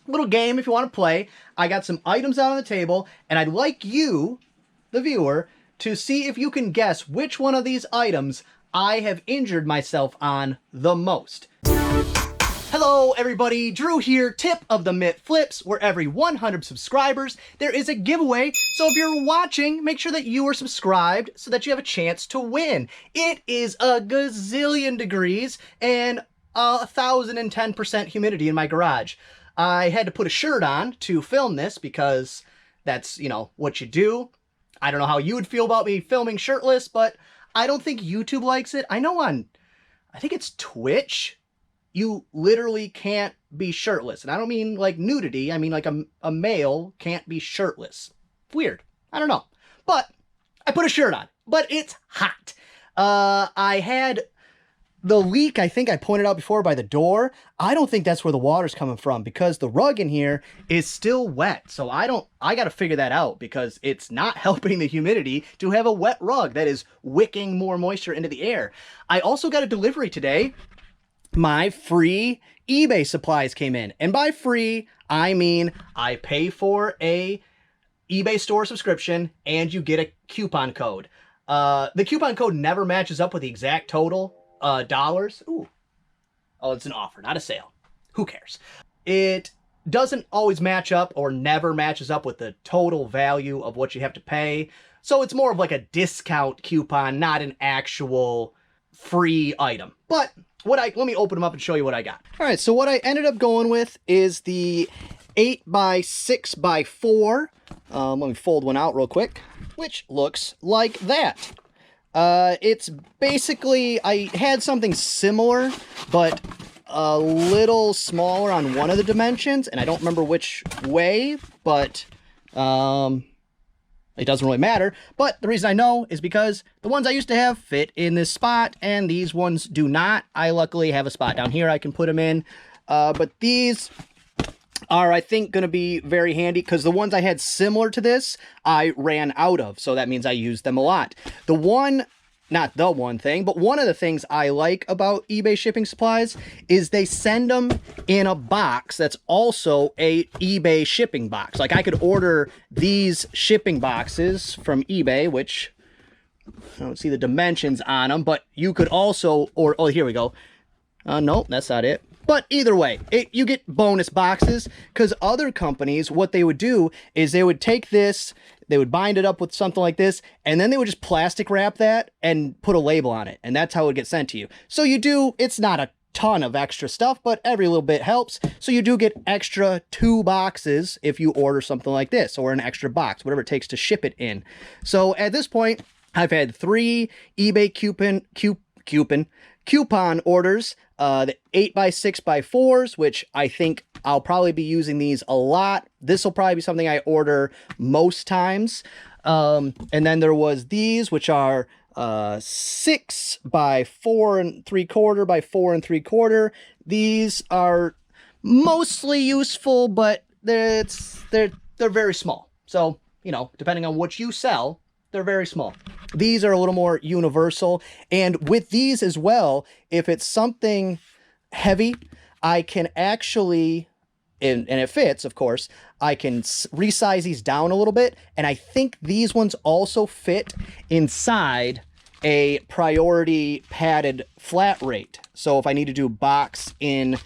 little game if you want to play. I got some items out on the table, and I'd like you, the viewer, to see if you can guess which one of these items I have injured myself on the most. Hello everybody, Drew here. Tip of the Mitt Flips, where every 100 subscribers there is a giveaway. So if you're watching, make sure that you are subscribed so that you have a chance to win. It is a gazillion degrees and 1,010% humidity in my garage. I had to put a shirt on to film this because that's, you know, what you do. I don't know how you would feel about me filming shirtless, but I don't think YouTube likes it. I know I think it's Twitch, you literally can't be shirtless. And I don't mean like nudity. I mean like a male can't be shirtless. Weird. I don't know. But I put a shirt on. But it's hot. I had the leak, I think I pointed out before, by the door. I don't think that's where the water's coming from because the rug in here is still wet. So I got to figure that out because it's not helping the humidity to have a wet rug that is wicking more moisture into the air. I also got a delivery today. My free eBay supplies came in. And by free, I mean I pay for a eBay store subscription and you get a coupon code. The coupon code never matches up with the exact total dollars. Ooh. Oh, it's an offer, not a sale. Who cares? It doesn't always match up or never matches up with the total value of what you have to pay. So it's more of like a discount coupon, not an actual free item. But let me open them up and show you what I got. All right, so what I ended up going with is the 8x6x4. Let me fold one out real quick, which looks like that. It's basically, I had something similar, but a little smaller on one of the dimensions, and I don't remember which way, but it doesn't really matter. But the reason I know is because the ones I used to have fit in this spot, and these ones do not. I luckily have a spot down here I can put them in. But these are, I think, going to be very handy because the ones I had similar to this, I ran out of. So that means I used them a lot. Not the one thing, but one of the things I like about eBay shipping supplies is they send them in a box that's also a eBay shipping box. Like I could order these shipping boxes from eBay, which I don't see the dimensions on them, but you could also, oh, here we go. No, that's not it. But either way, you get bonus boxes because other companies, what they would do is they would take this, they would bind it up with something like this, and then they would just plastic wrap that and put a label on it. And that's how it would get sent to you. So it's not a ton of extra stuff, but every little bit helps. So you do get extra 2 boxes if you order something like this, or an extra box, whatever it takes to ship it in. So at this point, I've had 3 eBay coupon orders, the 8x6x4s, which I think I'll probably be using these a lot. This will probably be something I order most times. And then there was these, which are 6x4 3/4 by 4 3/4. These are mostly useful, but they're very small. So, you know, depending on what you sell, they're very small. These are a little more universal. And with these as well, if it's something heavy, I can actually, and it fits, of course, I can resize these down a little bit. And I think these ones also fit inside a priority padded flat rate. So if I need to do box in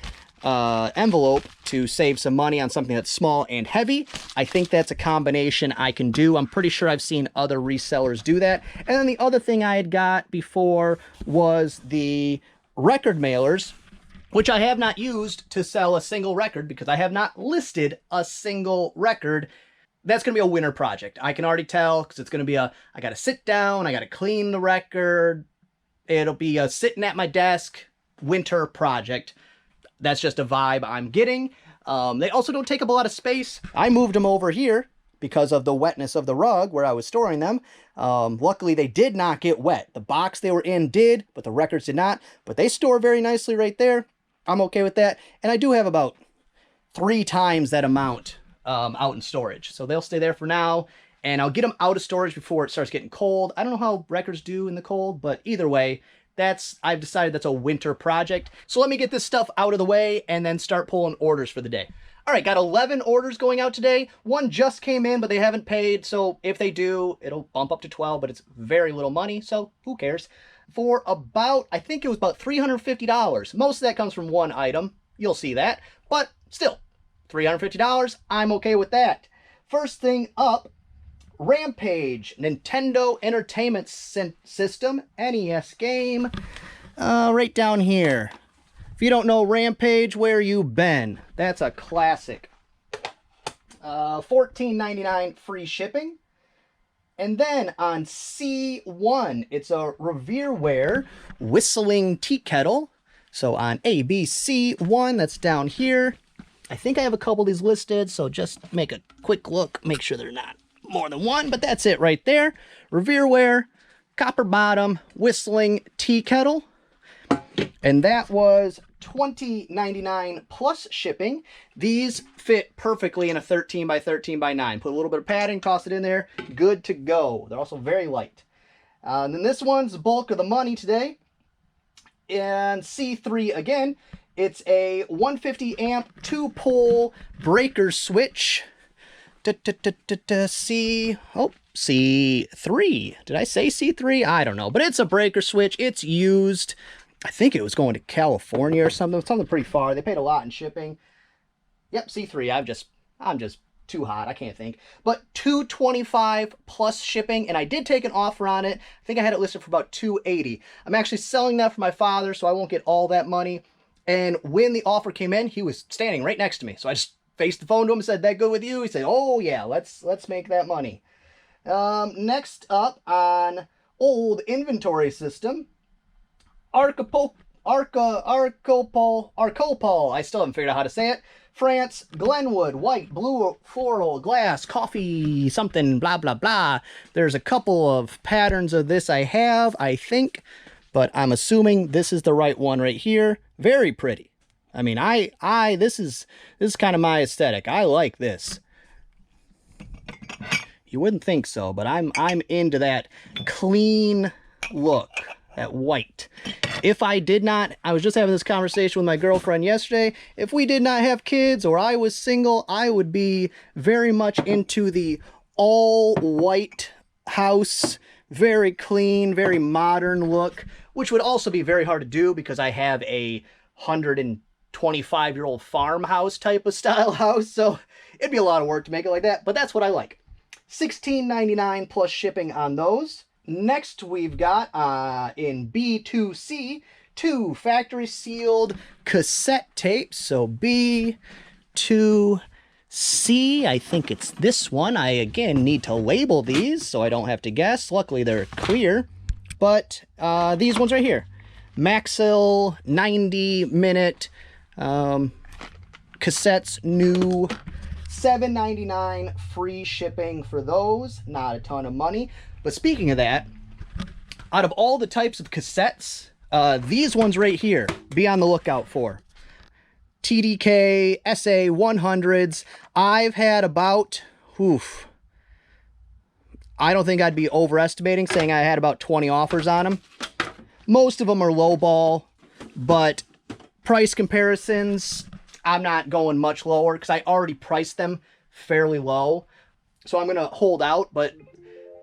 envelope to save some money on something that's small and heavy, I think that's a combination I can do. I'm pretty sure I've seen other resellers do that. And then the other thing I had got before was the record mailers, which I have not used to sell a single record because I have not listed a single record. That's going to be a winter project. I can already tell because it's going to be I got to sit down, I got to clean the record. It'll be a sitting at my desk winter project. That's just a vibe I'm getting. They also don't take up a lot of space. I moved them over here because of the wetness of the rug where I was storing them. Luckily, they did not get wet. The box they were in did, but the records did not. But they store very nicely right there. I'm okay with that. And I do have about 3 times that amount out in storage. So they'll stay there for now. And I'll get them out of storage before it starts getting cold. I don't know how records do in the cold, but either way, I've decided that's a winter project. So let me get this stuff out of the way and then start pulling orders for the day. All right, got 11 orders going out today. One just came in, but they haven't paid. So if they do, it'll bump up to 12, but it's very little money. So who cares? For about, I think it was about $350. Most of that comes from one item. You'll see that. But still, $350. I'm okay with that. First thing up, Rampage, Nintendo Entertainment System, NES game. Right down here. If you don't know Rampage, where you been? That's a classic. $14.99 free shipping. And then on C1, it's a Revealware whistling tea kettle. So on ABC1, that's down here. I think I have a couple of these listed, so just make a quick look. Make sure they're not more than one, but that's it right there. Revealware, copper bottom, whistling tea kettle. And that was $20.99 plus shipping. These fit perfectly in a 13 by 13 by 9. Put a little bit of padding, toss it in there, good to go. They're also very light. And then this one's the bulk of the money today. And C3 again, it's a 150 amp 2-pole breaker switch. C3. Did I say C3? I don't know, but it's a breaker switch. It's used. I think it was going to California or something pretty far. They paid a lot in shipping. Yep, C3. I'm just too hot. I can't think. But $225 plus shipping, and I did take an offer on it. I think I had it listed for about $280. I'm actually selling that for my father, so I won't get all that money. And when the offer came in, he was standing right next to me. So I just faced the phone to him and said, "That good with you?" He said, "Oh yeah, let's make that money." Next up on old inventory system, Arcopol, I still haven't figured out how to say it. France, Glenwood, white, blue, floral, glass, coffee, something, blah, blah, blah. There's a couple of patterns of this I have, I think, but I'm assuming this is the right one right here. Very pretty. I mean, this is kind of my aesthetic. I like this. You wouldn't think so, but I'm into that clean look. That white. If I did not, I was just having this conversation with my girlfriend yesterday. If we did not have kids or I was single, I would be very much into the all white house, very clean, very modern look, which would also be very hard to do because I have a 125-year-old farmhouse type of style house. So it'd be a lot of work to make it like that, but that's what I like. $16.99 plus shipping on those. Next, we've got in B2C, 2 factory sealed cassette tapes. So B2C, I think it's this one. I, again, need to label these so I don't have to guess. Luckily, they're clear. But these ones right here. Maxell 90-minute cassettes, new. $7.99 free shipping for those. Not a ton of money. But speaking of that, out of all the types of cassettes, these ones right here, be on the lookout for. TDK, SA 100s. I've had about, I don't think I'd be overestimating saying I had about 20 offers on them. Most of them are lowball, but price comparisons, I'm not going much lower because I already priced them fairly low. So I'm going to hold out, but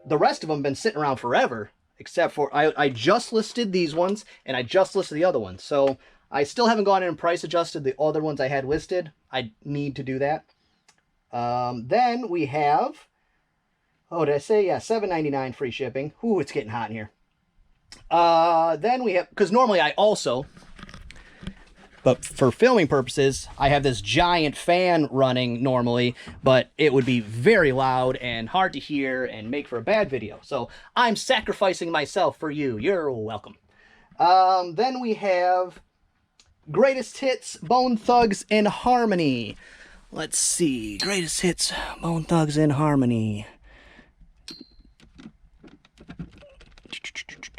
the rest of them have been sitting around forever, except for I just listed these ones and I just listed the other ones. So I still haven't gone in and price adjusted the other ones I had listed. I need to do that. Then we have, did I say? Yeah, $7.99 free shipping. Ooh, it's getting hot in here. Then we have, because normally I also, but for filming purposes, I have this giant fan running normally, but it would be very loud and hard to hear and make for a bad video. So I'm sacrificing myself for you. You're welcome. Then we have Greatest Hits, Bone Thugs in Harmony. Let's see. Greatest Hits, Bone Thugs in Harmony.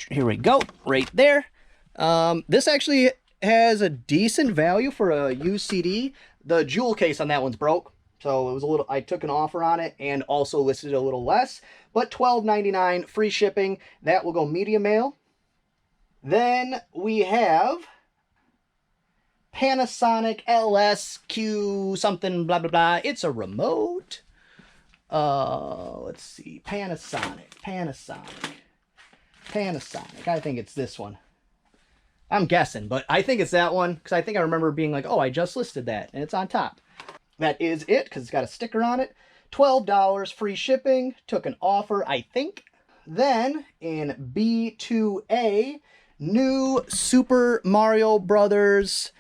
Here we go. Right there. This actually has a decent value for a used CD. The jewel case on that one's broke, so it was a little, I took an offer on it and also listed it a little less, but $12.99 free shipping. That will go media mail. Then we have Panasonic LQ something blah blah blah. It's a remote. Let's see. Panasonic. I think it's this one. I'm guessing, but I think it's that one because I think I remember being like, oh, I just listed that, and it's on top. That is it because it's got a sticker on it. $12 free shipping. Took an offer, I think. Then in B2A, new Super Mario Brothers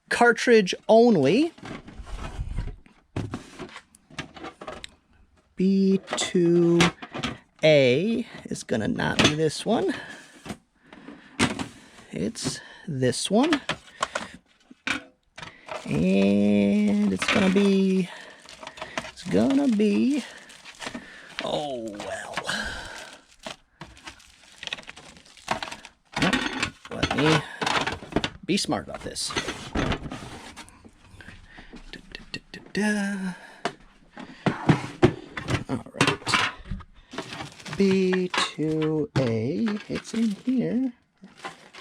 cartridge only. B2A is gonna not be this one. It's this one. And it's gonna be, oh well. Let me be smart about this. All right. B2A, it's in here,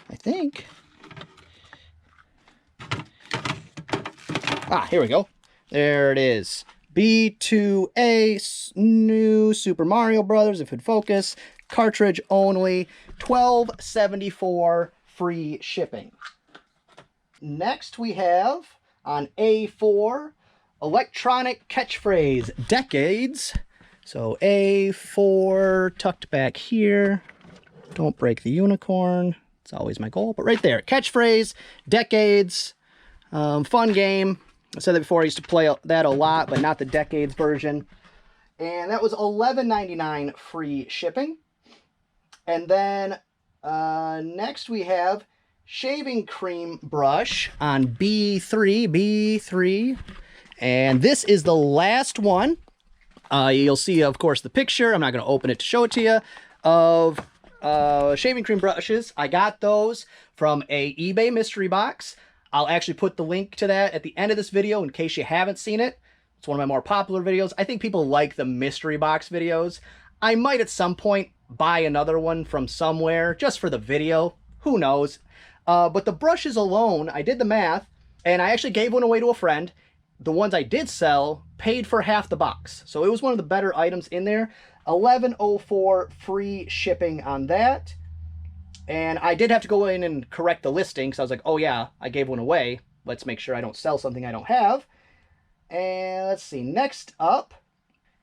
I think. Ah, here we go. There it is. B2A, new Super Mario Brothers, if it focus, cartridge only, $12.74 free shipping. Next we have on A4, electronic catchphrase, decades. So A4 tucked back here. Don't break the unicorn. It's always my goal, but right there, catchphrase, decades, fun game. I said that before, I used to play that a lot, but not the decades version. And that was $11.99 free shipping. And then next we have shaving cream brush on B3. And this is the last one. You'll see, of course, the picture. I'm not going to open it to show it to you. Of shaving cream brushes. I got those from a eBay mystery box. I'll actually put the link to that at the end of this video in case you haven't seen it. It's one of my more popular videos. I think people like the mystery box videos. I might at some point buy another one from somewhere just for the video. Who knows? But the brushes alone, I did the math, and I actually gave one away to a friend. The ones I did sell paid for half the box. So it was one of the better items in there. $11.04 free shipping on that. And I did have to go in and correct the listing, because I was like, oh yeah, I gave one away. Let's make sure I don't sell something I don't have. And let's see, next up,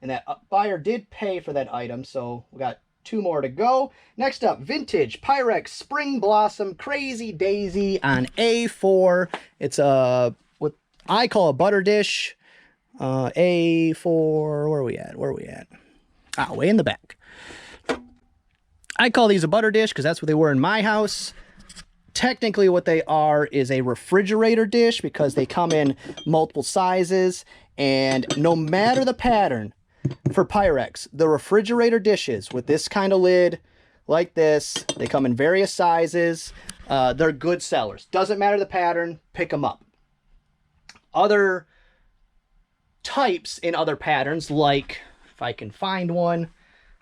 and that buyer did pay for that item, so we got 2 more to go. Next up, vintage Pyrex Spring Blossom Crazy Daisy on A4. It's what I call a butter dish. A4, where are we at? Ah, way in the back. I call these a butter dish because that's what they were in my house. Technically what they are is a refrigerator dish because they come in multiple sizes, and no matter the pattern for Pyrex, the refrigerator dishes with this kind of lid like this, they come in various sizes. They're good sellers. Doesn't matter the pattern, pick them up. Other types in other patterns, like if I can find one,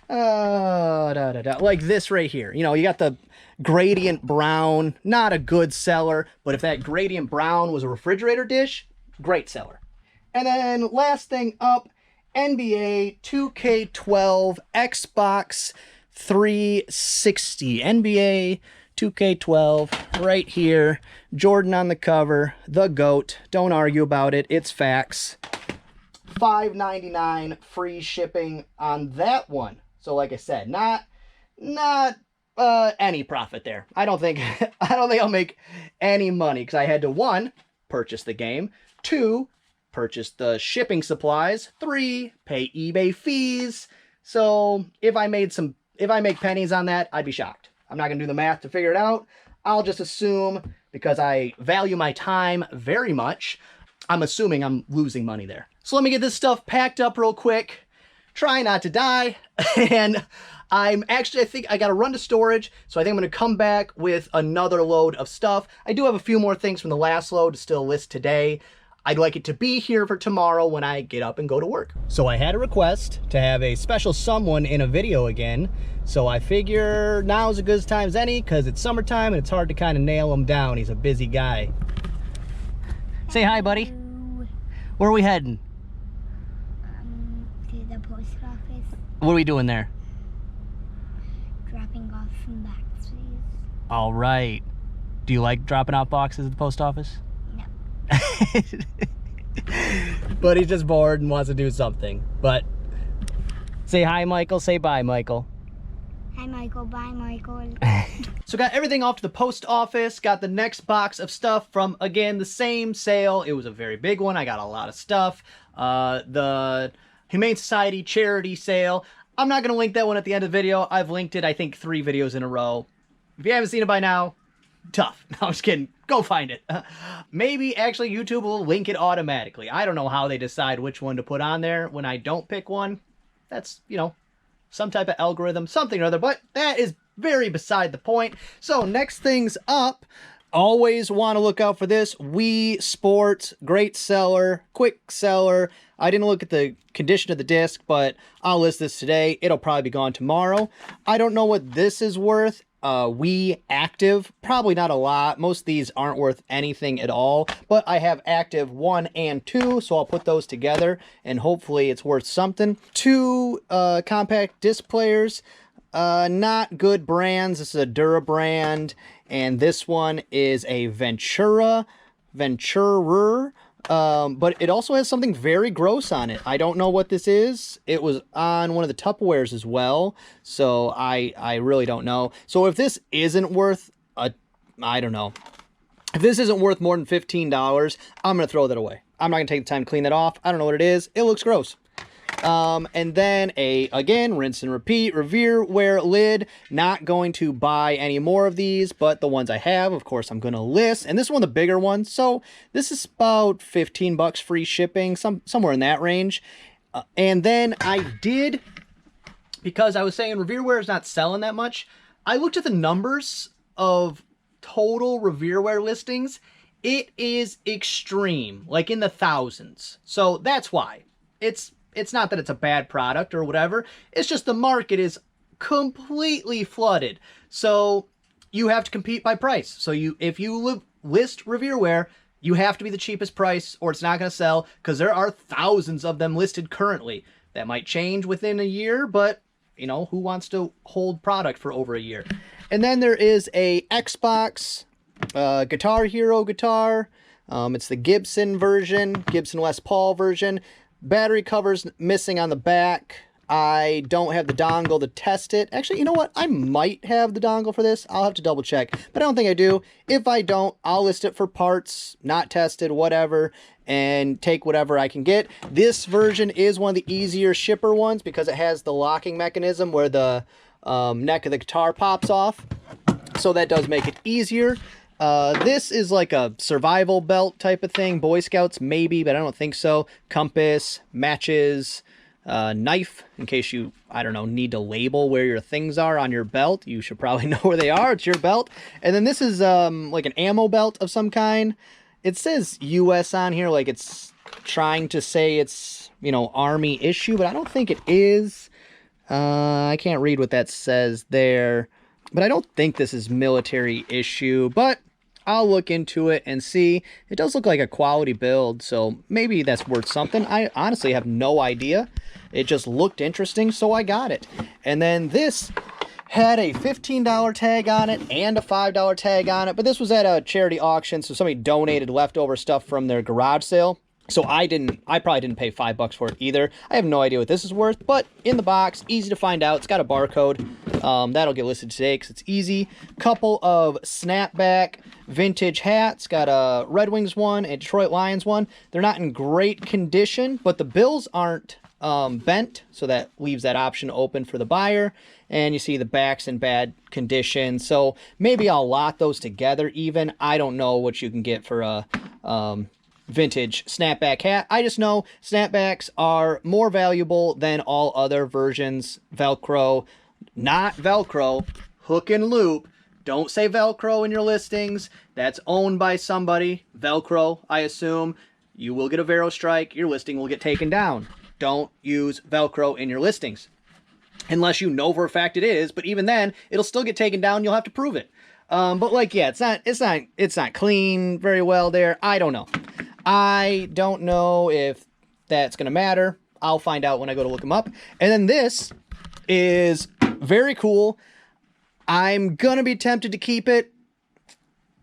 like this right here. You know, you got the gradient brown, not a good seller, but if that gradient brown was a refrigerator dish, great seller. And then last thing up, NBA 2K12 Xbox 360. NBA 2K12 right here. Jordan on the cover, the GOAT. Don't argue about it, it's facts. $5.99 free shipping on that one. So like I said, not any profit there. I don't think I'll make any money because I had to 1, purchase the game, 2, purchase the shipping supplies, 3, pay eBay fees. So if I make pennies on that, I'd be shocked. I'm not gonna do the math to figure it out. I'll just assume, because I value my time very much, I'm assuming I'm losing money there. So let me get this stuff packed up real quick. Try not to die. And I think I got to run to storage. So I think I'm going to come back with another load of stuff. I do have a few more things from the last load to still list today. I'd like it to be here for tomorrow when I get up and go to work. So I had a request to have a special someone in a video again. So I figure now is as good a time as any because it's summertime and it's hard to kind of nail him down. He's a busy guy. Say hi, buddy. Where are we heading? To the post office. What are we doing there? Dropping off some boxes. All right. Do you like dropping off boxes at the post office? No. But he's just bored and wants to do something. But say hi, Michael. Say bye, Michael. Hi, Michael. Bye, Michael. So got everything off to the post office. Got the next box of stuff from, again, the same sale. It was a very big one. I got a lot of stuff. The Humane Society charity sale. I'm not going to link that one at the end of the video. I've linked it, I think, 3 videos in a row. If you haven't seen it by now, tough. No, I'm just kidding. Go find it. Maybe, actually, YouTube will link it automatically. I don't know how they decide which one to put on there when I don't pick one. That's, you know, some type of algorithm, something or other, but that is very beside the point. So next things up, always want to look out for this. Wii Sports, great seller, quick seller. I didn't look at the condition of the disc, but I'll list this today. It'll probably be gone tomorrow. I don't know what this is worth. Wii Active, probably not a lot. Most of these aren't worth anything at all, but I have Active 1 and 2, so I'll put those together and hopefully it's worth something. 2 compact disc players, not good brands. This is a Dura brand, and this one is a Venturer, but it also has something very gross on it. I don't know what this is. It was on one of the Tupperwares as well, so I really don't know. So if this isn't worth I don't know. If this isn't worth more than $15, I'm going to throw that away. I'm not going to take the time to clean that off. I don't know what it is. It looks gross. And then again, rinse and repeat, Revealware lid. Not going to buy any more of these, but the ones I have, of course, I'm going to list. And this is one of the bigger ones. So this is about 15 bucks free shipping, somewhere in that range. And then I did, because I was saying Revealware is not selling that much, I looked at the numbers of total Revealware listings. It is extreme, like in the thousands. So that's why. It's not that it's a bad product or whatever. It's just the market is completely flooded. So you have to compete by price. So if you list Revealware, you have to be the cheapest price or it's not going to sell, because there are thousands of them listed currently. That might change within a year, but you know, who wants to hold product for over a year? And then there is a Xbox Guitar Hero guitar. It's the Gibson version, Gibson Les Paul version. Battery cover's missing on the back. I don't have the dongle to test it. Actually, you know what? I might have the dongle for this. I'll have to double check, but I don't think I do. If I don't, I'll list it for parts, not tested, whatever, and take whatever I can get. This version is one of the easier shipper ones because it has the locking mechanism where the neck of the guitar pops off. So that does make it easier. This is like a survival belt type of thing. Boy Scouts, maybe, but I don't think so. Compass, matches, knife, in case you, I don't know, need to label where your things are on your belt. You should probably know where they are. It's your belt. And then this is like an ammo belt of some kind. It says US on here, like it's trying to say it's, you know, Army issue, but I don't think it is. I can't read what that says there. But I don't think this is military issue, but I'll look into it and see. It does look like a quality build, so maybe that's worth something. I honestly have no idea. It just looked interesting, so I got it. And then this had a $15 tag on it and a $5 tag on it, but this was at a charity auction, so somebody donated leftover stuff from their garage sale. So I probably didn't pay $5 for it either. I have no idea what this is worth, but in the box, easy to find out. It's got a barcode. That'll get listed today because it's easy. Couple of snapback vintage hats. Got a Red Wings one, a Detroit Lions one. They're not in great condition, but the bills aren't bent, so that leaves that option open for the buyer. And you see the back's in bad condition, so maybe I'll lot those together even. I don't know what you can get for a vintage snapback hat. I just know snapbacks are more valuable than all other versions. Velcro, not Velcro, hook and loop. Don't say Velcro in your listings. That's owned by somebody. Velcro, I assume. You will get a Vero strike. Your listing will get taken down. Don't use Velcro in your listings. Unless you know for a fact it is, but even then, it'll still get taken down. You'll have to prove it. But like, yeah, it's not clean very well there. I don't know. I don't know if that's going to matter. I'll find out when I go to look them up. And then this is very cool. I'm going to be tempted to keep it.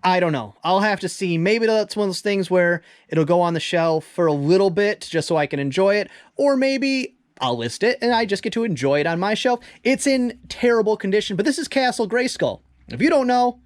I don't know. I'll have to see. Maybe that's one of those things where it'll go on the shelf for a little bit just so I can enjoy it. Or maybe I'll list it and I just get to enjoy it on my shelf. It's in terrible condition, but this is Castle Grayskull. If you don't know,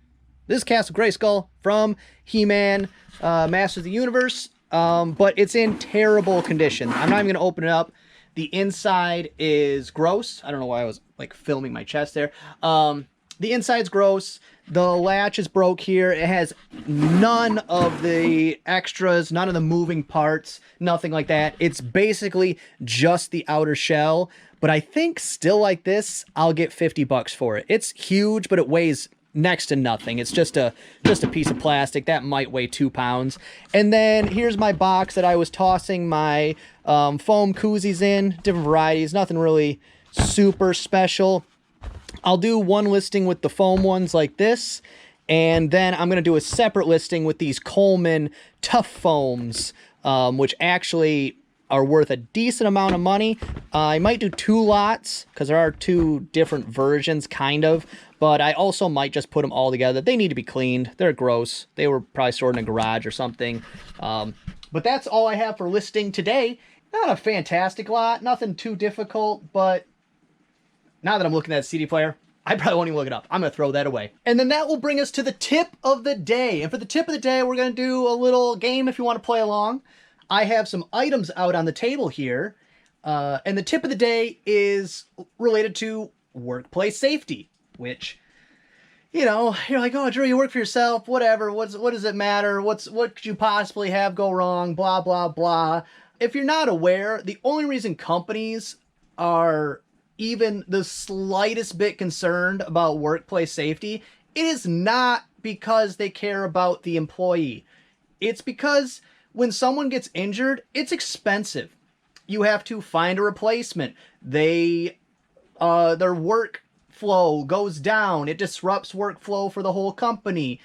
this is Castle Grayskull from He-Man, Masters of the Universe. But it's in terrible condition. I'm not even going to open it up. The inside is gross. I don't know why I was like filming my chest there. The inside's gross. The latch is broke here. It has none of the extras, none of the moving parts, nothing like that. It's basically just the outer shell. But I think still like this, I'll get $50 for it. It's huge, but it weighs next to nothing. It's just a piece of plastic that might weigh 2 pounds. And then here's my box that I was tossing my foam koozies in, different varieties, nothing really super special. I'll do one listing with the foam ones like this, and then I'm going to do a separate listing with these Coleman Tough Foams, which actually are worth a decent amount of money. I might do 2 lots, because there are 2 different versions, kind of, but I also might just put them all together. They need to be cleaned. They're gross. They were probably stored in a garage or something. But that's all I have for listing today. Not a fantastic lot, nothing too difficult, but now that I'm looking at a CD player, I probably won't even look it up. I'm going to throw that away. And then that will bring us to the tip of the day. And for the tip of the day, we're going to do a little game if you want to play along. I have some items out on the table here. And the tip of the day is related to workplace safety, which, you know, you're like, oh, Drew, you work for yourself, whatever. What does it matter? What could you possibly have go wrong? Blah, blah, blah. If you're not aware, the only reason companies are even the slightest bit concerned about workplace safety, it is not because they care about the employee. It's because when someone gets injured, it's expensive. You have to find a replacement. Their workflow goes down. It disrupts workflow for the whole company.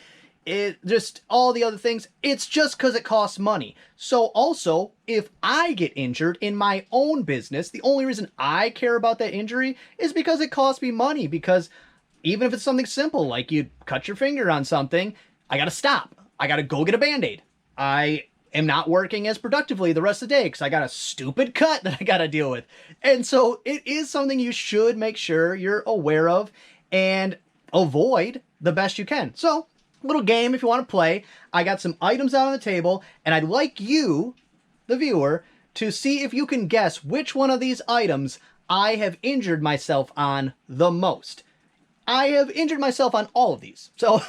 It just all the other things. It's just because it costs money. So also, if I get injured in my own business, the only reason I care about that injury is because it costs me money. Because even if it's something simple, like you cut your finger on something, I got to stop. I got to go get a Band-Aid. I am not working as productively the rest of the day because I got a stupid cut that I got to deal with. And so it is something you should make sure you're aware of and avoid the best you can. So, little game if you want to play. I got some items out on the table, and I'd like you, the viewer, to see if you can guess which one of these items I have injured myself on the most. I have injured myself on all of these. So,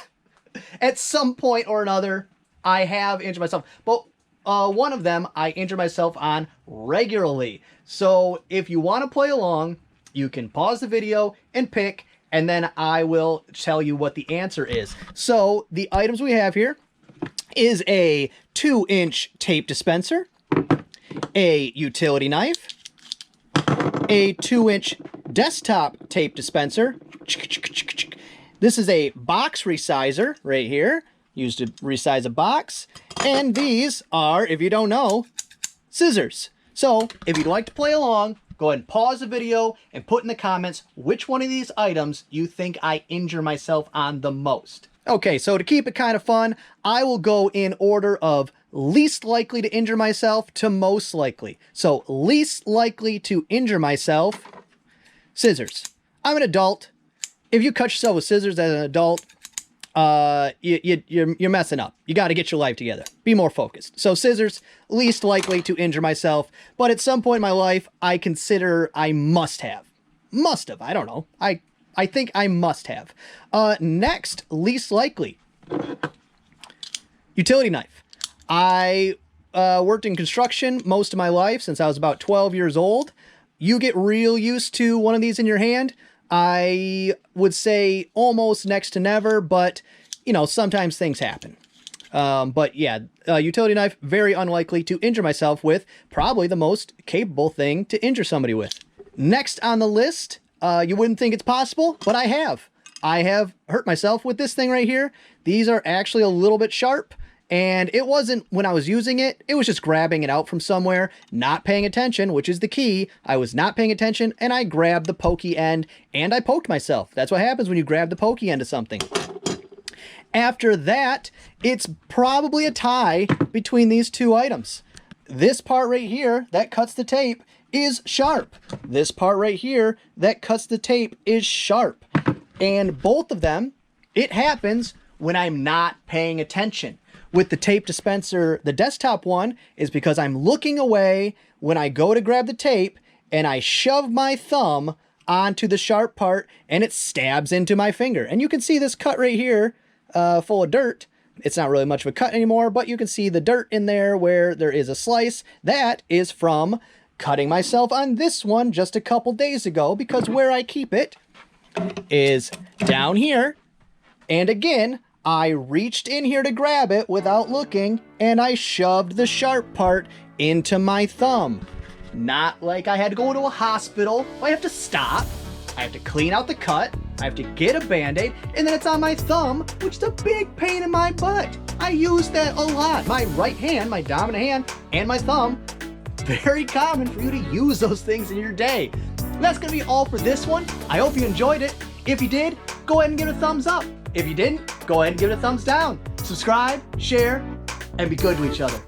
at some point or another, I have injured myself. But one of them I injure myself on regularly. So, if you want to play along, you can pause the video and pick, and then I will tell you what the answer is. So the items we have here is a 2-inch tape dispenser, a utility knife, a 2-inch desktop tape dispenser. This is a box resizer right here, used to resize a box. And these are, if you don't know, scissors. So if you'd like to play along, go ahead and pause the video and put in the comments which one of these items you think I injure myself on the most. Okay, so to keep it kind of fun, I will go in order of least likely to injure myself to most likely. So least likely to injure myself, scissors. I'm an adult. If you cut yourself with scissors as an adult, you're messing up. You got to get your life together. Be more focused. So scissors, least likely to injure myself. But at some point in my life, I consider I must have. I don't know. I think I must have. Next, least likely. Utility knife. I worked in construction most of my life since I was about 12 years old. You get real used to one of these in your hand. I would say almost next to never, but, you know, sometimes things happen. But yeah, utility knife, very unlikely to injure myself with. Probably the most capable thing to injure somebody with. Next on the list, you wouldn't think it's possible, but I have. I have hurt myself with this thing right here. These are actually a little bit sharp, And it wasn't when I was using it, it was just grabbing it out from somewhere, not paying attention, which is the key. I was not paying attention and I grabbed the pokey end and I poked myself. That's what happens when you grab the pokey end of something. After that, it's probably a tie between these two items. This part right here that cuts the tape is sharp. This part right here that cuts the tape is sharp. And both of them, it happens when I'm not paying attention. With the tape dispenser, the desktop one is because I'm looking away when I go to grab the tape and I shove my thumb onto the sharp part and it stabs into my finger. And you can see this cut right here full of dirt. It's not really much of a cut anymore, but you can see the dirt in there where there is a slice. That is from cutting myself on this one just a couple days ago, because where I keep it is down here. And again, I reached in here to grab it without looking, and I shoved the sharp part into my thumb. Not like I had to go to a hospital. I have to stop. I have to clean out the cut. I have to get a Band-Aid, and then it's on my thumb, which is a big pain in my butt. I use that a lot. My right hand, my dominant hand, and my thumb, very common for you to use those things in your day. That's gonna be all for this one. I hope you enjoyed it. If you did, go ahead and give it a thumbs up. If you didn't, go ahead and give it a thumbs down. Subscribe, share, and be good to each other.